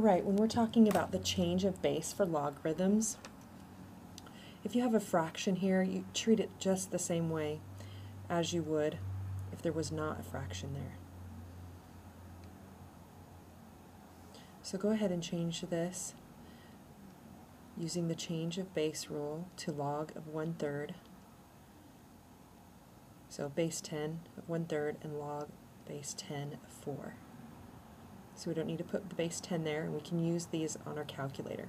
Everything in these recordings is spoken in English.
Alright, when we're talking about the change of base for logarithms, if you have a fraction here, you treat it just the same way as you would if there was not a fraction there. So go ahead and change this using the change of base rule to log of 1/3. So base 10 of 1/3 and log base 10 of 4. So we don't need to put the base 10 there, and we can use these on our calculator.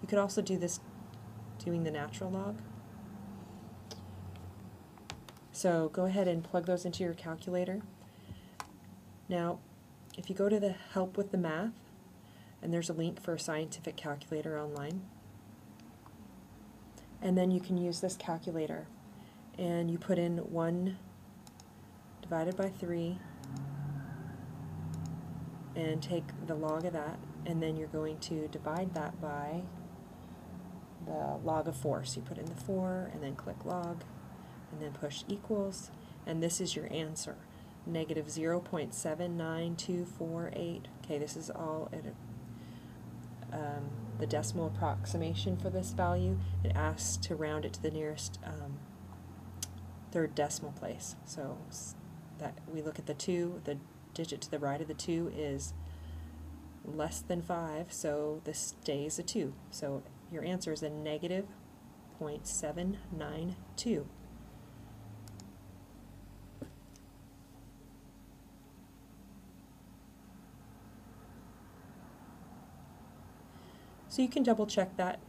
You could also do this doing the natural log. So go ahead and plug those into your calculator. Now, if you go to the Help with the Math, and there's a link for a scientific calculator online, and then you can use this calculator, and you put in 1 divided by 3, and take the log of that, and then you're going to divide that by the log of 4. So you put in the 4, and then click log, and then push equals, and this is your answer, negative 0.79248. Okay, this is all at the decimal approximation for this value. It asks to round it to the nearest third decimal place. So that we look at the 2, the digit to the right of the 2 is less than 5, so this stays a 2. So your answer is a negative 0.792. So you can double check that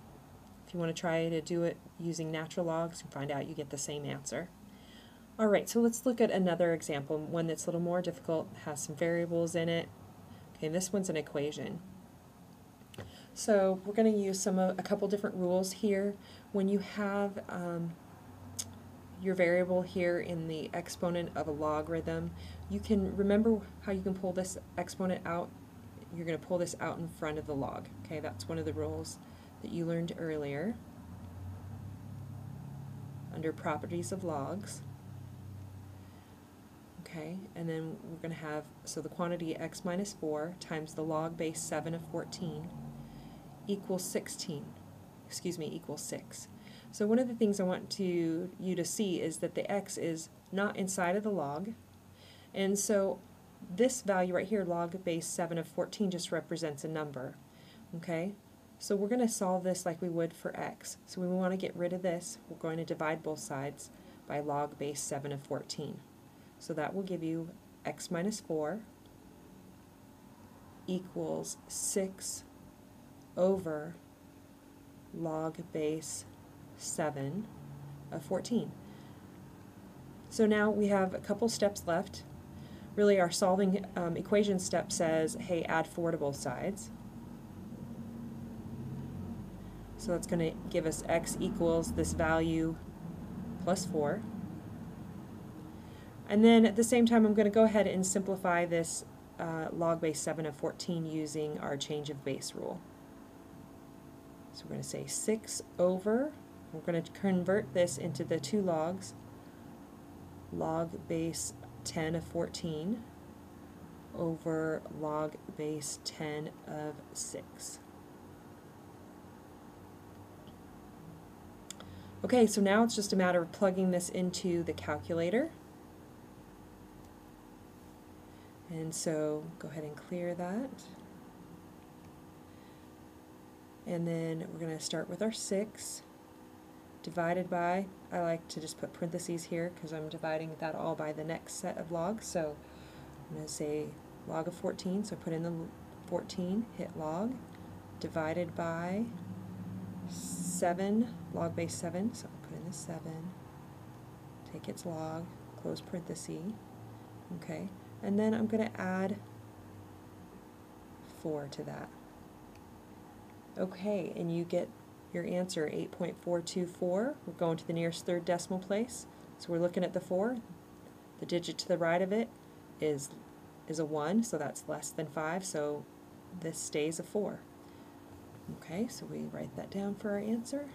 if you want to try to do it using natural logs and find out you get the same answer. Alright, so let's look at another example, one that's a little more difficult, has some variables in it. Okay, this one's an equation. So we're going to use a couple different rules here. When you have your variable here in the exponent of a logarithm, you can remember how you can pull this exponent out. You're going to pull this out in front of the log. Okay, that's one of the rules that you learned earlier under properties of logs. Okay, and then we're going to have, so the quantity x minus 4 times the log base 7 of 14 equals 16, equals 6. So one of the things I want you to see is that the x is not inside of the log, and so this value right here, log base 7 of 14, just represents a number. Okay, so we're going to solve this like we would for x. So when we want to get rid of this, we're going to divide both sides by log base 7 of 14. So that will give you x minus 4 equals 6 over log base 7 of 14. So now we have a couple steps left. Really our solving equation step says, hey, add 4 to both sides. So that's going to give us x equals this value plus 4. And then at the same time I'm going to go ahead and simplify this log base 7 of 14 using our change of base rule. So we're going to say 6 over, we're going to convert this into the two logs, log base 10 of 14 over log base 10 of 6. Okay, so now it's just a matter of plugging this into the calculator. And so go ahead and clear that. And then we're going to start with our 6 divided by, I like to just put parentheses here because I'm dividing that all by the next set of logs. So I'm going to say log of 14, so put in the 14, hit log, divided by 7, log base 7, so I'll put in the 7, take its log, close parenthesis, okay, and then I'm going to add 4 to that. Okay, and you get your answer, 8.424. We're going to the nearest third decimal place, so we're looking at the 4. The digit to the right of it is a 1, so that's less than 5, so this stays a 4. Okay, so we write that down for our answer.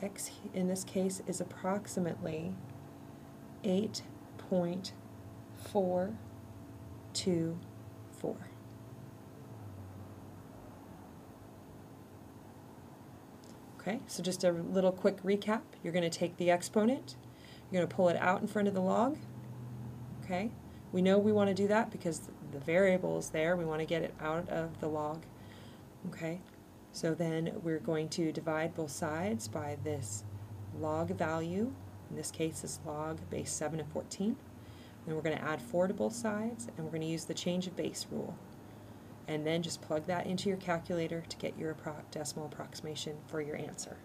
X in this case is approximately 8.424. Okay, so just a little quick recap. You're going to take the exponent, you're going to pull it out in front of the log. Okay, we know we want to do that because the variable is there. We want to get it out of the log. Okay, so then we're going to divide both sides by this log value. In this case, is log base 7 of 14. Then we're going to add 4 to both sides, and we're going to use the change of base rule. And then just plug that into your calculator to get your decimal approximation for your answer.